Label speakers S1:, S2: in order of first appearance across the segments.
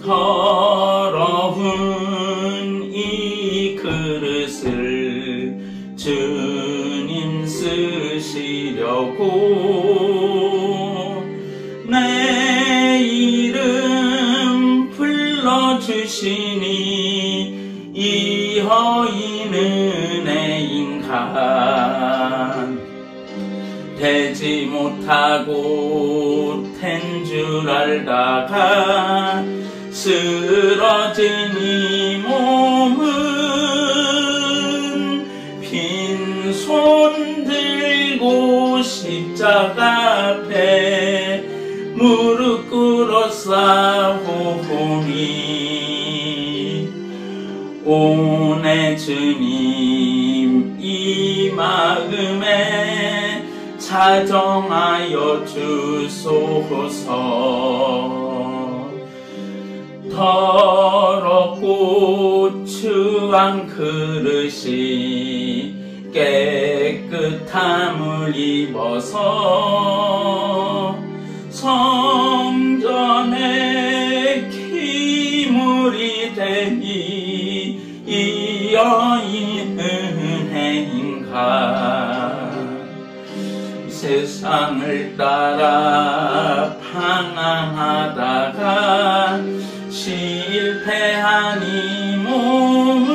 S1: 더러운 이 그릇을 주님 쓰시려고 내 이름 불러주시니 이허인 은혜인가. 되지 못하고 된 줄 알다가 쓰러진 이 몸은 빈손 들고 십자가 앞에 무릎 꿇어 싸우니 오 내 주님 이 마음에 자정하여 주소서. 더럽고 추한 그릇이 깨끗함을 입어서 성전에 기물이 되니 이 여인 은혜인가. 세상을 따라 방황하다가 실패한 이 몸은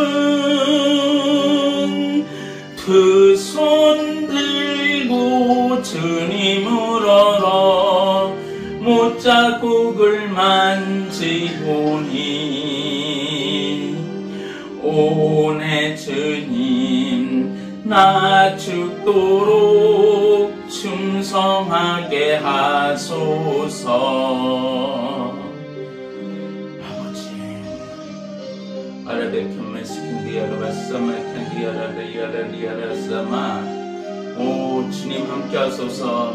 S1: 두 손 들고 주님을 얼어 못자국을 만지보니 오 내 주님 나 죽도록 충성하게 하소서. 아버지 오 주님 함께 하소서.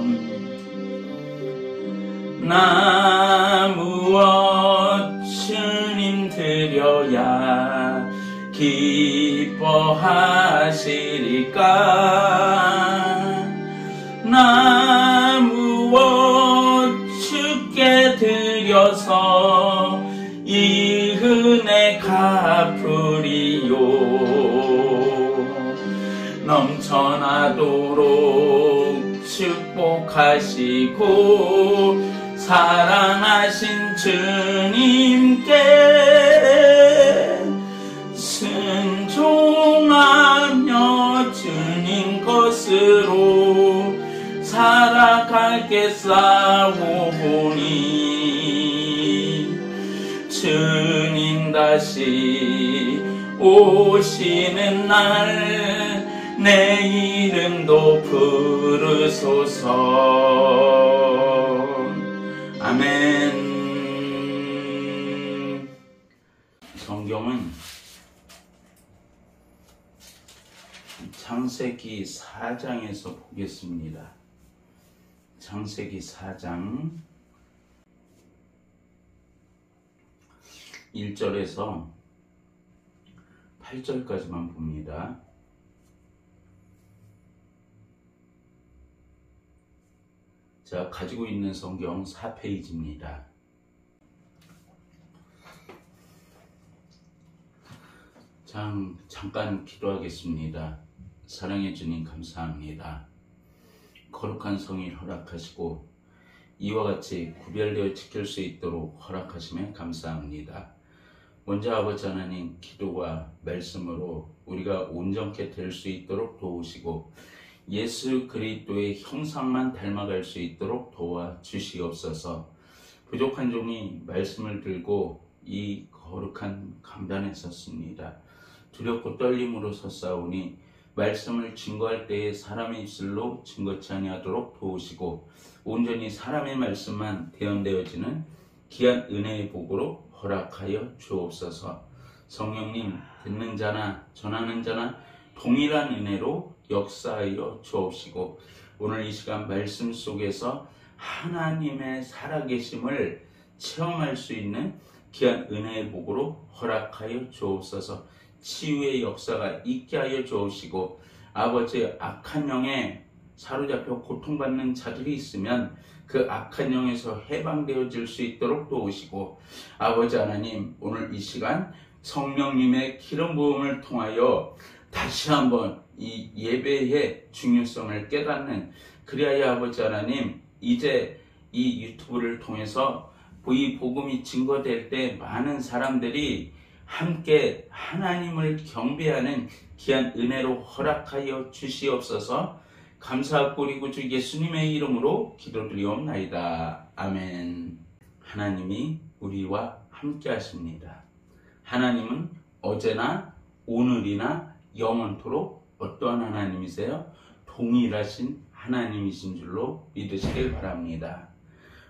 S1: 나 무엇 주님 드려야 기뻐하시리까. 나 무엇 주께 드려서 이 은혜 갚으리요. 넘쳐나도록 축복하시고 사랑하신 주님께 순종하며 주님 것으로 살아가겠사오니 주님 다시 오시는 날 내 이름도 부르소서. 아멘. 성경은 창세기 4장에서 보겠습니다. 창세기 4장 1절에서 8절까지만 봅니다. 제가 가지고 있는 성경 4페이지입니다. 잠깐 기도하겠습니다. 사랑해 주님 감사합니다. 거룩한 성일 허락하시고 이와 같이 구별되어 지킬 수 있도록 허락하심에 감사합니다. 먼저 아버지 하나님 기도와 말씀으로 우리가 온전케 될 수 있도록 도우시고 예수 그리스도의 형상만 닮아갈 수 있도록 도와주시옵소서. 부족한 종이 말씀을 들고 이 거룩한 강단에 섰습니다. 두렵고 떨림으로 섰사오니 말씀을 증거할 때에 사람의 입술로 증거치 아니하도록 도우시고 온전히 사람의 말씀만 대언되어지는 귀한 은혜의 복으로 허락하여 주옵소서. 성령님 듣는 자나 전하는 자나 동일한 은혜로 역사하여 주옵시고 오늘 이 시간 말씀 속에서 하나님의 살아계심을 체험할 수 있는 귀한 은혜의 복으로 허락하여 주옵소서. 치유의 역사가 있게 하여 주옵시고 아버지의 악한 영의 사로잡혀 고통받는 자들이 있으면 그 악한 영에서 해방되어질 수 있도록 도우시고, 아버지 하나님, 오늘 이 시간 성령님의 기름 부음을 통하여 다시 한번 이 예배의 중요성을 깨닫는, 그리하여 아버지 하나님, 이제 이 유튜브를 통해서 이 복음이 증거될 때 많은 사람들이 함께 하나님을 경배하는 귀한 은혜로 허락하여 주시옵소서. 감사하고 우리 구주 예수님의 이름으로 기도드리옵나이다. 아멘. 하나님이 우리와 함께 하십니다. 하나님은 어제나 오늘이나 영원토록 어떠한 하나님이세요? 동일하신 하나님이신 줄로 믿으시길 바랍니다.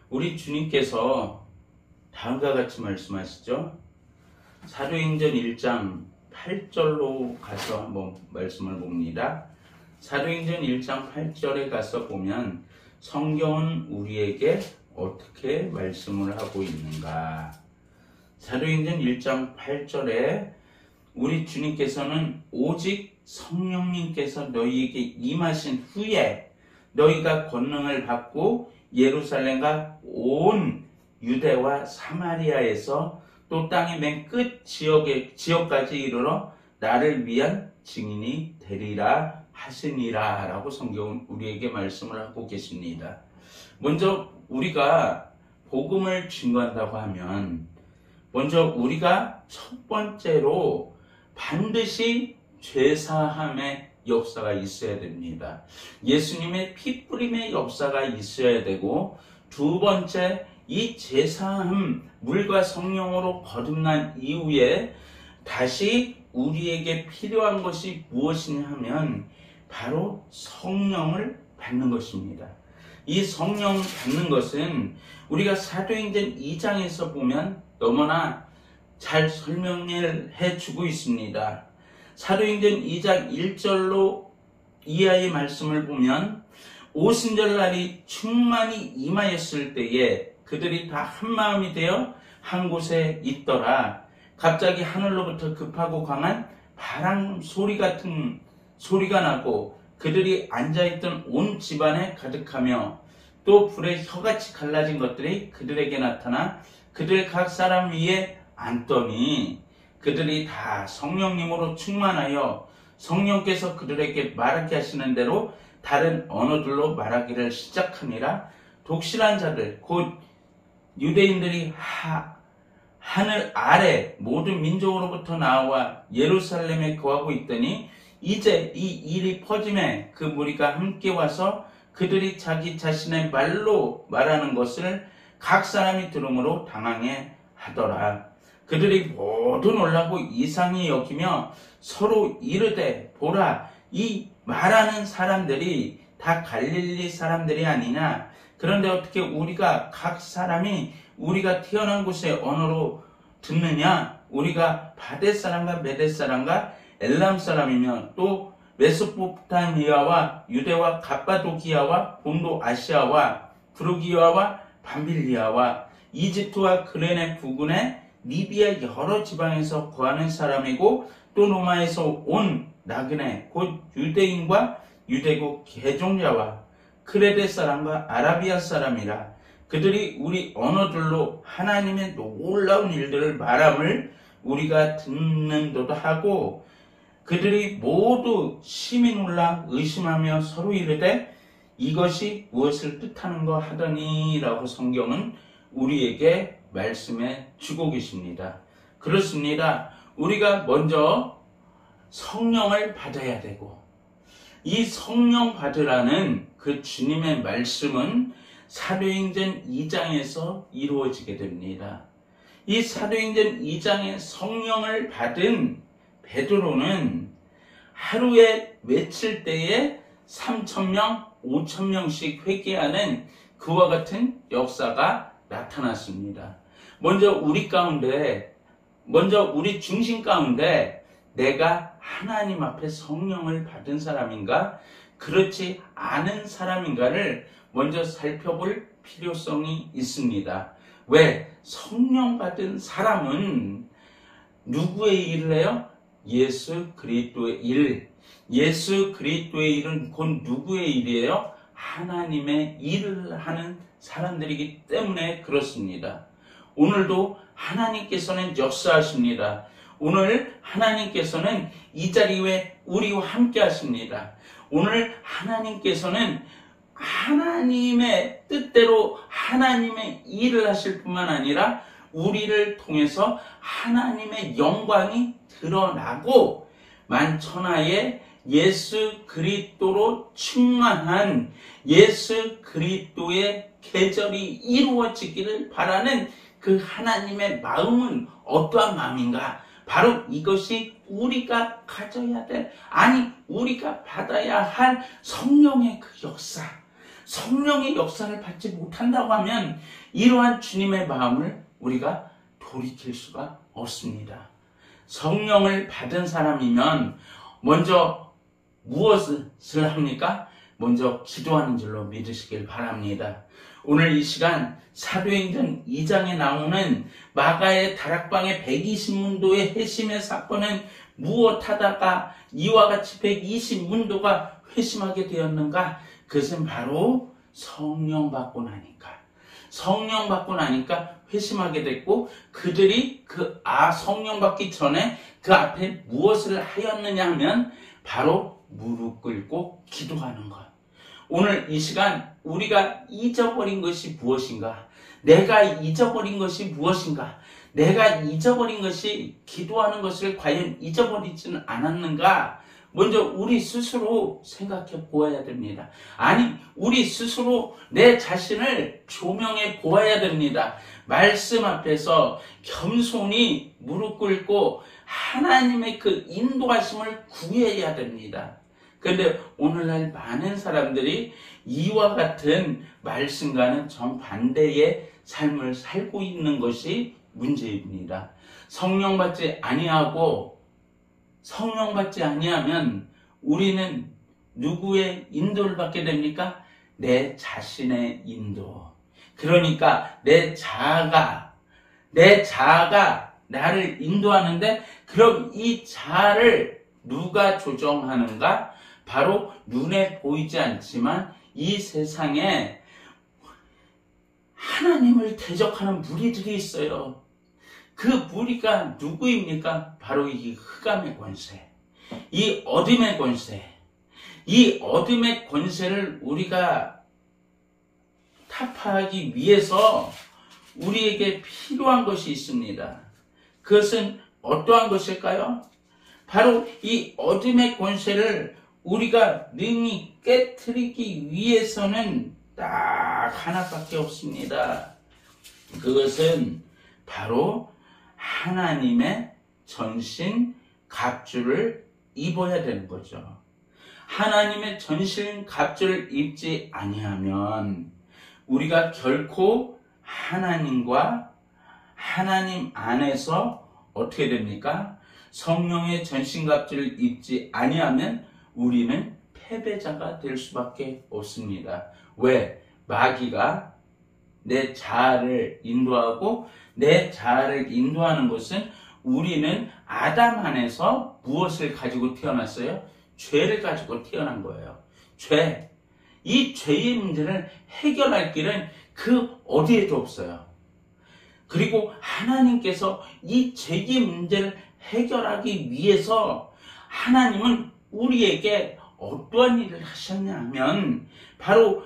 S1: 우리 주님께서 다음과 같이 말씀하시죠. 사도행전 1장 8절로 가서 한번 말씀을 봅니다. 사도행전 1장 8절에 가서 보면 성경은 우리에게 어떻게 말씀을 하고 있는가. 사도행전 1장 8절에 우리 주님께서는 오직 성령님께서 너희에게 임하신 후에 너희가 권능을 받고 예루살렘과 온 유대와 사마리아에서 또 땅의 맨 끝 지역까지 이르러 나를 위한 증인이 되리라 하시니라 라고 성경은 우리에게 말씀을 하고 계십니다. 먼저 우리가 복음을 증거한다고 하면 먼저 우리가 첫 번째로 반드시 죄사함의 역사가 있어야 됩니다. 예수님의 피 뿌림의 역사가 있어야 되고, 두 번째, 이 죄사함 물과 성령으로 거듭난 이후에 다시 우리에게 필요한 것이 무엇이냐 하면 바로 성령을 받는 것입니다. 이 성령 받는 것은 우리가 사도행전 2장에서 보면 너무나 잘 설명해 주고 있습니다. 사도행전 2장 1절로 이하의 말씀을 보면 오순절날이 충만히 임하였을 때에 그들이 다 한마음이 되어 한 곳에 있더라. 갑자기 하늘로부터 급하고 강한 바람 소리 같은 소리가 나고 그들이 앉아있던 온 집안에 가득하며 또 불에 혀같이 갈라진 것들이 그들에게 나타나 그들 각 사람 위에 앉더니 그들이 다 성령님으로 충만하여 성령께서 그들에게 말하게 하시는 대로 다른 언어들로 말하기를 시작하니라. 독실한 자들 곧 유대인들이 하늘 아래 모든 민족으로부터 나와 예루살렘에 거하고 있더니 이제 이 일이 퍼짐에 그 무리가 함께 와서 그들이 자기 자신의 말로 말하는 것을 각 사람이 들음으로 당황해 하더라. 그들이 모두 놀라고 이상히 여기며 서로 이르되 보라, 이 말하는 사람들이 다 갈릴리 사람들이 아니냐. 그런데 어떻게 우리가 각 사람이 우리가 태어난 곳의 언어로 듣느냐. 우리가 바데 사람과 메데 사람과 엘람 사람이며 또 메소포타미아와 유대와 갑바도기아와 본도 아시아와 프루기아와 밤빌리아와 이집트와 그레네 부근의 리비아 여러 지방에서 거하는 사람이고 또 로마에서 온 나그네 곧 유대인과 유대국 개종자와 크레데 사람과 아라비아 사람이라. 그들이 우리 언어들로 하나님의 놀라운 일들을 말함을 우리가 듣는도도 하고 그들이 모두 심히 놀라 의심하며 서로 이르되 이것이 무엇을 뜻하는 거 하더니 라고 성경은 우리에게 말씀해 주고 계십니다. 그렇습니다. 우리가 먼저 성령을 받아야 되고 이 성령 받으라는 그 주님의 말씀은 사도행전 2장에서 이루어지게 됩니다. 이 사도행전 2장의 성령을 받은 베드로는 하루에 외칠 때에 3,000명, 5,000명씩 회개하는 그와 같은 역사가 나타났습니다. 먼저 우리 중심 가운데 내가 하나님 앞에 성령을 받은 사람인가, 그렇지 않은 사람인가를 먼저 살펴볼 필요성이 있습니다. 왜? 성령 받은 사람은 누구의 일을 해요? 예수 그리스도의 일, 예수 그리스도의 일은 곧 누구의 일이에요? 하나님의 일을 하는 사람들이기 때문에 그렇습니다. 오늘도 하나님께서는 역사하십니다. 오늘 하나님께서는 이 자리에 우리와 함께 하십니다. 오늘 하나님께서는 하나님의 뜻대로 하나님의 일을 하실 뿐만 아니라 우리를 통해서 하나님의 영광이 드러나고 만천하에 예수 그리스도로 충만한 예수 그리스도의 계절이 이루어지기를 바라는 그 하나님의 마음은 어떠한 마음인가? 바로 이것이 우리가 가져야 될, 아니 우리가 받아야 할 성령의 그 역사, 성령의 역사를 받지 못한다고 하면 이러한 주님의 마음을 우리가 돌이킬 수가 없습니다. 성령을 받은 사람이면 먼저 무엇을 합니까? 먼저 기도하는 줄로 믿으시길 바랍니다. 오늘 이 시간 사도행전 2장에 나오는 마가의 다락방의 120문도의 회심의 사건은 무엇하다가 이와 같이 120문도가 회심하게 되었는가? 그것은 바로 성령 받고 나니까 회심하게 됐고, 그들이 성령 받기 전에 그 앞에 무엇을 하였느냐 하면 바로 무릎 꿇고 기도하는 것. 오늘 이 시간 우리가 잊어버린 것이 무엇인가? 내가 잊어버린 것이 무엇인가? 내가 잊어버린 것이 기도하는 것을 과연 잊어버리지는 않았는가? 먼저 우리 스스로 생각해 보아야 됩니다. 아니, 우리 스스로 내 자신을 조명해 보아야 됩니다. 말씀 앞에서 겸손히 무릎 꿇고 하나님의 그 인도하심을 구해야 됩니다. 그런데 오늘날 많은 사람들이 이와 같은 말씀과는 정반대의 삶을 살고 있는 것이 문제입니다. 성령 받지 아니하면 우리는 누구의 인도를 받게 됩니까? 내 자신의 인도. 그러니까 내 자아가 나를 인도하는데, 그럼 이 자아를 누가 조정하는가? 바로 눈에 보이지 않지만 이 세상에 하나님을 대적하는 무리들이 있어요. 그 무리가 누구입니까? 바로 이 흑암의 권세, 이 어둠의 권세, 이 어둠의 권세를 우리가 타파하기 위해서 우리에게 필요한 것이 있습니다. 그것은 어떠한 것일까요? 바로 이 어둠의 권세를 우리가 능히 깨트리기 위해서는 딱 하나밖에 없습니다. 그것은 바로 하나님의 전신 갑주를 입어야 되는 거죠. 하나님의 전신 갑주를 입지 아니하면 우리가 결코 하나님과 하나님 안에서 어떻게 됩니까? 성령의 전신 갑주를 입지 아니하면 우리는 패배자가 될 수밖에 없습니다. 왜? 마귀가 내 자아를 인도하고, 내 자아를 인도하는 것은 우리는 아담 안에서 무엇을 가지고 태어났어요? 죄를 가지고 태어난 거예요. 죄. 이 죄의 문제를 해결할 길은 그 어디에도 없어요. 그리고 하나님께서 이 죄의 문제를 해결하기 위해서 하나님은 우리에게 어떠한 일을 하셨냐 하면 바로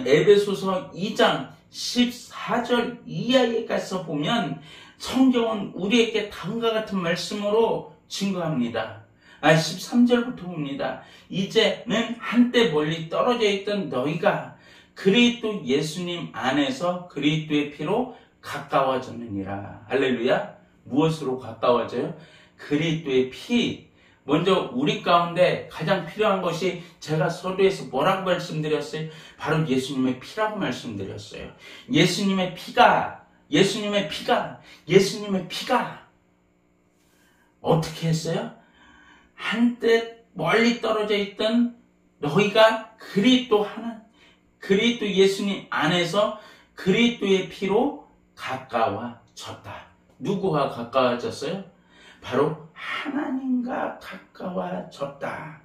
S1: 에베소서 2장 14절 이하에 가서 보면 성경은 우리에게 다음과 같은 말씀으로 증거합니다. 13절부터 봅니다. 이제는 한때 멀리 떨어져 있던 너희가 그리스도 예수님 안에서 그리스도의 피로 가까워졌느니라. 할렐루야. 무엇으로 가까워져요? 그리스도의 피. 먼저 우리 가운데 가장 필요한 것이, 제가 서두에서 뭐라고 말씀드렸어요? 바로 예수님의 피라고 말씀드렸어요. 예수님의 피가 어떻게 했어요? 한때 멀리 떨어져 있던 너희가 그리스도 예수님 안에서 그리스도의 피로 가까워졌다. 누구와 가까워졌어요? 바로 하나님과 가까워졌다.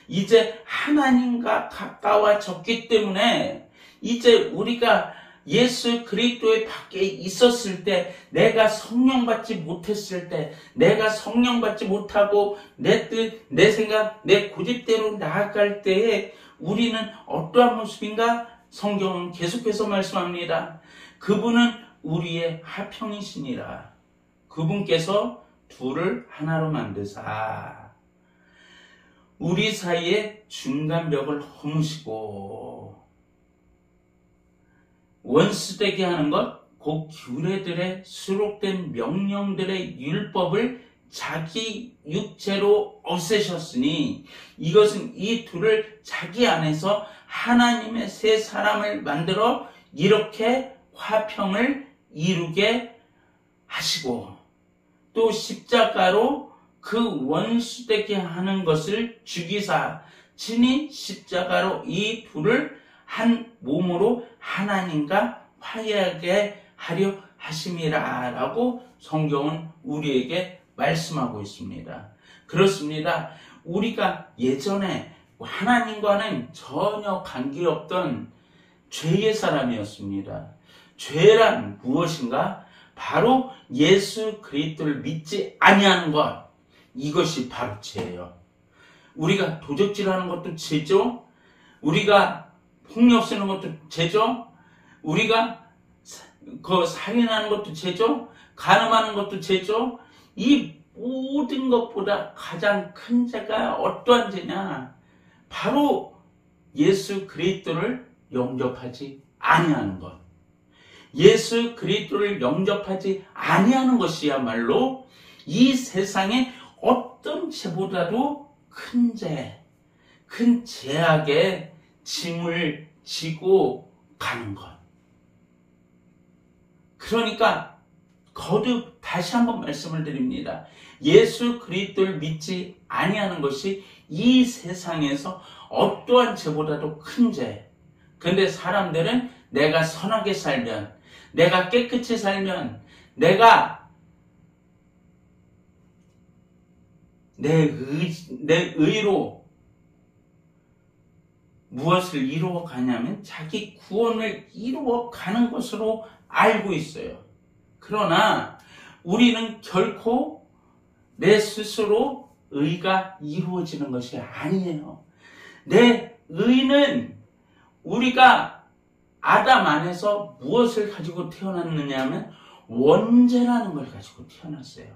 S1: 이제 하나님과 가까워졌기 때문에 이제 우리가 예수 그리스도의 밖에 있었을 때, 내가 성령 받지 못했을 때, 내가 성령 받지 못하고 내 뜻, 내 생각, 내 고집대로 나아갈 때에 우리는 어떠한 모습인가? 성경은 계속해서 말씀합니다. 그분은 우리의 화평이시니라. 그분께서 둘을 하나로 만드사 우리 사이에 중간벽을 허무시고, 원수되게 하는 것, 곧 규례들의 수록된 명령들의 율법을 자기 육체로 없애셨으니, 이것은 이 둘을 자기 안에서 하나님의 새 사람을 만들어 이렇게 화평을 이루게 하시고, 또 십자가로 그 원수되게 하는 것을 죽이사 친히 십자가로 이 둘을 한 몸으로 하나님과 화해하게 하려 하심이라 라고 성경은 우리에게 말씀하고 있습니다. 그렇습니다. 우리가 예전에 하나님과는 전혀 관계없던 죄의 사람이었습니다. 죄란 무엇인가? 바로 예수 그리스도를 믿지 아니하는 것, 이것이 바로 죄예요. 우리가 도적질하는 것도 죄죠. 우리가 폭력 쓰는 것도 죄죠. 우리가 살인하는 것도 죄죠. 간음하는 것도 죄죠. 이 모든 것보다 가장 큰 죄가 어떠한 죄냐? 바로 예수 그리스도를 영접하지 아니하는 것. 예수 그리스도를 영접하지 아니하는 것이야말로 이 세상에 어떤 죄보다도 큰 죄, 큰 죄악의 짐을 지고 가는 것. 그러니까 거듭 다시 한번 말씀을 드립니다. 예수 그리스도를 믿지 아니하는 것이 이 세상에서 어떠한 죄보다도 큰 죄. 근데 사람들은 내가 선하게 살면, 내가 깨끗이 살면, 내가 내 의로 무엇을 이루어 가냐면 자기 구원을 이루어 가는 것으로 알고 있어요. 그러나 우리는 결코 내 스스로 의가 이루어지는 것이 아니에요. 내 의는 우리가 아담 안에서 무엇을 가지고 태어났느냐 하면 원죄라는 걸 가지고 태어났어요.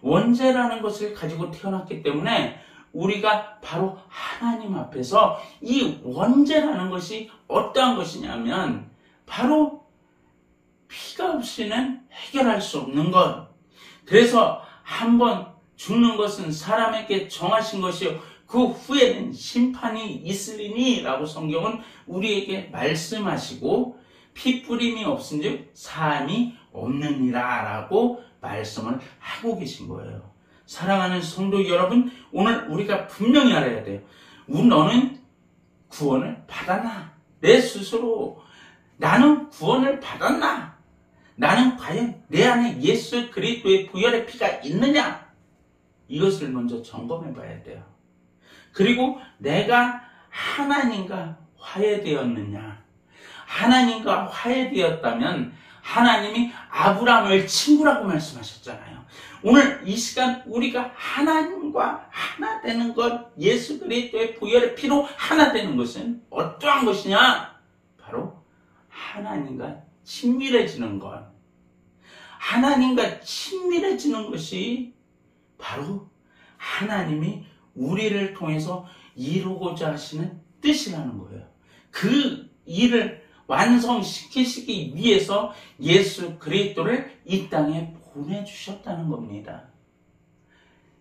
S1: 원죄라는 것을 가지고 태어났기 때문에 우리가 바로 하나님 앞에서 이 원죄라는 것이 어떠한 것이냐면 바로 피가 없이는 해결할 수 없는 것. 그래서 한번 죽는 것은 사람에게 정하신 것이요 그 후에는 심판이 있으리니 라고 성경은 우리에게 말씀하시고, 피 뿌림이 없은즉 사함이 없느니라 라고 말씀을 하고 계신 거예요. 사랑하는 성도 여러분, 오늘 우리가 분명히 알아야 돼요. 너는 구원을 받았나? 내 스스로 나는 구원을 받았나? 나는 과연 내 안에 예수 그리스도의 부활의 피가 있느냐? 이것을 먼저 점검해 봐야 돼요. 그리고 내가 하나님과 화해되었느냐? 하나님과 화해되었다면 하나님이 아브라함을 친구라고 말씀하셨잖아요. 오늘 이 시간 우리가 하나님과 하나 되는 것, 예수 그리스도의 부활의 피로 하나 되는 것은 어떠한 것이냐? 바로 하나님과 친밀해지는 것. 하나님과 친밀해지는 것이 바로 하나님이 우리를 통해서 이루고자 하시는 뜻이라는 거예요. 그 일을 완성시키시기 위해서 예수 그리스도를 이 땅에 보내주셨다는 겁니다.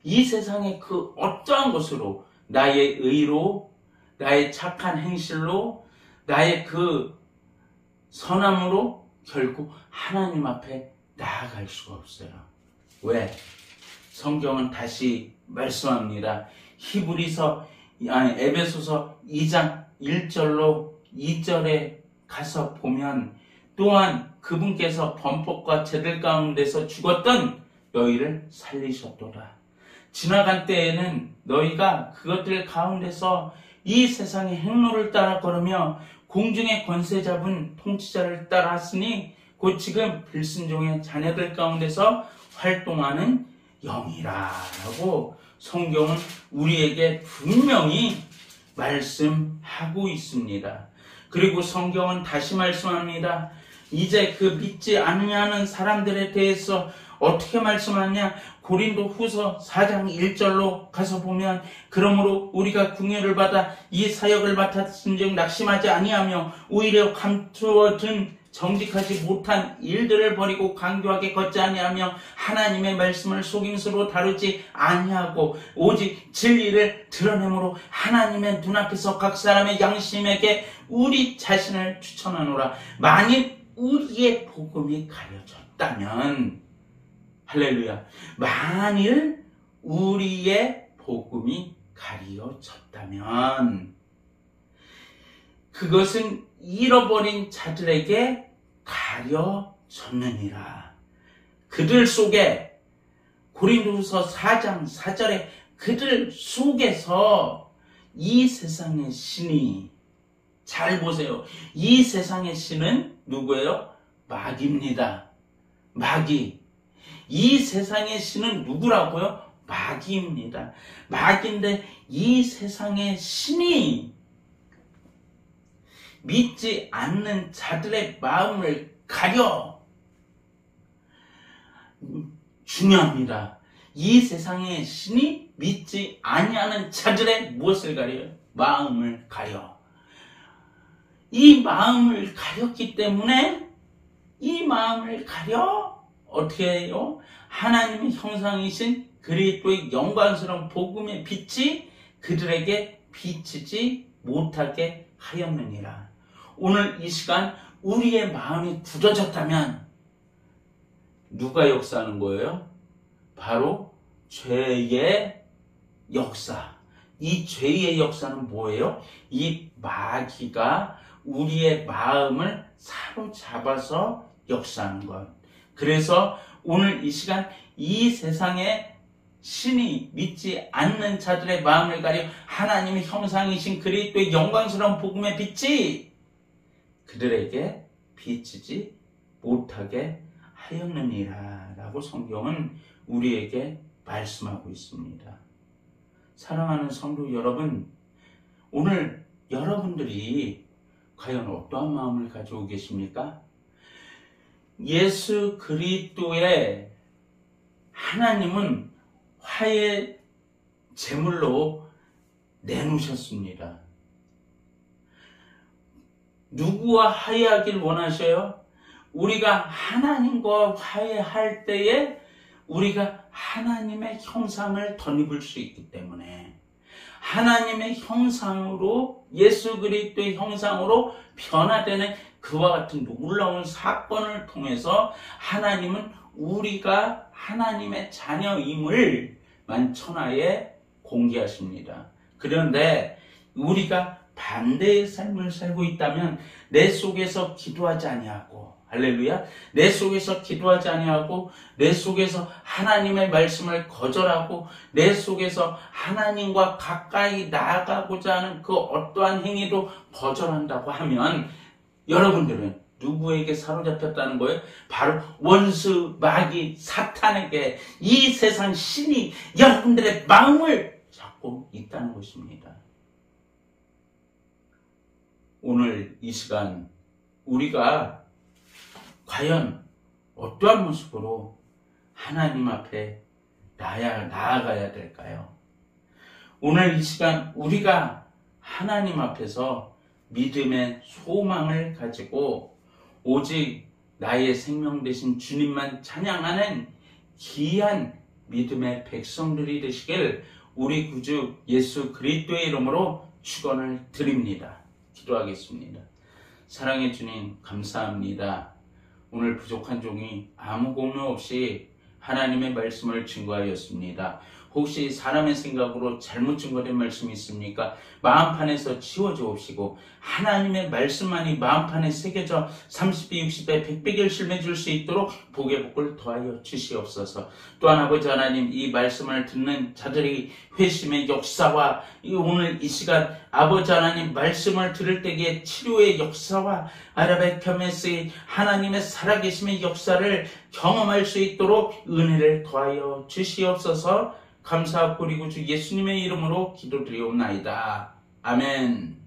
S1: 이 세상의 그 어떠한 것으로, 나의 의로, 나의 착한 행실로, 나의 그 선함으로 결국 하나님 앞에 나아갈 수가 없어요. 왜? 성경은 다시 말씀합니다. 에베소서 2장 1절로 2절에 가서 보면, 또한 그분께서 범법과 죄들 가운데서 죽었던 너희를 살리셨도다. 지나간 때에는 너희가 그것들 가운데서 이 세상의 행로를 따라 걸으며 공중의 권세 잡은 통치자를 따랐으니 곧 지금 불순종의 자녀들 가운데서 활동하는 영이라 라고 성경은 우리에게 분명히 말씀하고 있습니다. 그리고 성경은 다시 말씀합니다. 이제 그 믿지 않느냐는 사람들에 대해서 어떻게 말씀하냐? 고린도 후서 4장 1절로 가서 보면 그러므로 우리가 긍휼을 받아 이 사역을 맡았은즉 낙심하지 아니하며 오히려 감추어둔 정직하지 못한 일들을 버리고 강교하게 걷지 아니하며 하나님의 말씀을 속임수로 다루지 아니하고 오직 진리를 드러내므로 하나님의 눈앞에서 각 사람의 양심에게 우리 자신을 추천하노라. 만일 우리의 복음이 가려졌다면, 할렐루야, 만일 우리의 복음이 가려졌다면 그것은 잃어버린 자들에게 가려졌느니라. 그들 속에, 고린도후서 4장 4절에 그들 속에서 이 세상의 신이, 잘 보세요, 이 세상의 신은 누구예요? 마귀입니다. 마귀. 이 세상의 신은 누구라고요? 마귀입니다. 마귀인데 이 세상의 신이 믿지 않는 자들의 마음을 가려. 중요합니다. 이 세상의 신이 믿지 아니하는 자들의 무엇을 가려요? 마음을 가려. 이 마음을 가렸기 때문에 이 마음을 가려 어떻게 해요? 하나님의 형상이신 그리스도의 영광스러운 복음의 빛이 그들에게 비치지 못하게 하였느니라. 오늘 이 시간 우리의 마음이 굳어졌다면 누가 역사하는 거예요? 바로 죄의 역사. 이 죄의 역사는 뭐예요? 이 마귀가 우리의 마음을 사로잡아서 역사하는 것. 그래서 오늘 이 시간 이 세상에 신이 믿지 않는 자들의 마음을 가려 하나님의 형상이신 그리스도의 영광스러운 복음의 빛이 그들에게 비치지 못하게 하였느니라 라고 성경은 우리에게 말씀하고 있습니다. 사랑하는 성도 여러분, 오늘 여러분들이 과연 어떠한 마음을 가지고 계십니까? 예수 그리스도의 하나님은 화해 제물로 내놓으셨습니다. 누구와 화해하길 원하셔요? 우리가 하나님과 화해할 때에 우리가 하나님의 형상을 덧입을 수 있기 때문에 하나님의 형상으로, 예수 그리스도의 형상으로 변화되는 그와 같은 놀라운 사건을 통해서 하나님은 우리가 하나님의 자녀임을 만천하에 공개하십니다. 그런데 우리가 반대의 삶을 살고 있다면 내 속에서 기도하지 아니하고, 할렐루야, 내 속에서 기도하지 아니하고 내 속에서 하나님의 말씀을 거절하고 내 속에서 하나님과 가까이 나아가고자 하는 그 어떠한 행위도 거절한다고 하면 여러분들은 누구에게 사로잡혔다는 거예요? 바로 원수, 마귀, 사탄에게 이 세상 신이 여러분들의 마음을 잡고 있다는 것입니다. 오늘 이 시간 우리가 과연 어떠한 모습으로 하나님 앞에 나아가야 될까요? 오늘 이 시간 우리가 하나님 앞에서 믿음의 소망을 가지고 오직 나의 생명 되신 주님만 찬양하는 귀한 믿음의 백성들이 되시길 우리 구주 예수 그리스도의 이름으로 축원을 드립니다. 기도하겠습니다. 사랑의 주님, 감사합니다. 오늘 부족한 종이 아무 공로 없이 하나님의 말씀을 증거하였습니다. 혹시 사람의 생각으로 잘못 증거된 말씀이 있습니까? 마음판에서 지워주옵시고 하나님의 말씀만이 마음판에 새겨져 30배, 60배, 100배 결실해 줄 수 있도록 복의 복을 더하여 주시옵소서. 또한 아버지 하나님, 이 말씀을 듣는 자들이 회심의 역사와 오늘 이 시간 아버지 하나님 말씀을 들을 때에 치료의 역사와 아라베카메스의 하나님의 살아계심의 역사를 경험할 수 있도록 은혜를 더하여 주시옵소서. 감사하고 그리고 주 예수님의 이름으로 기도드리옵나이다. 아멘.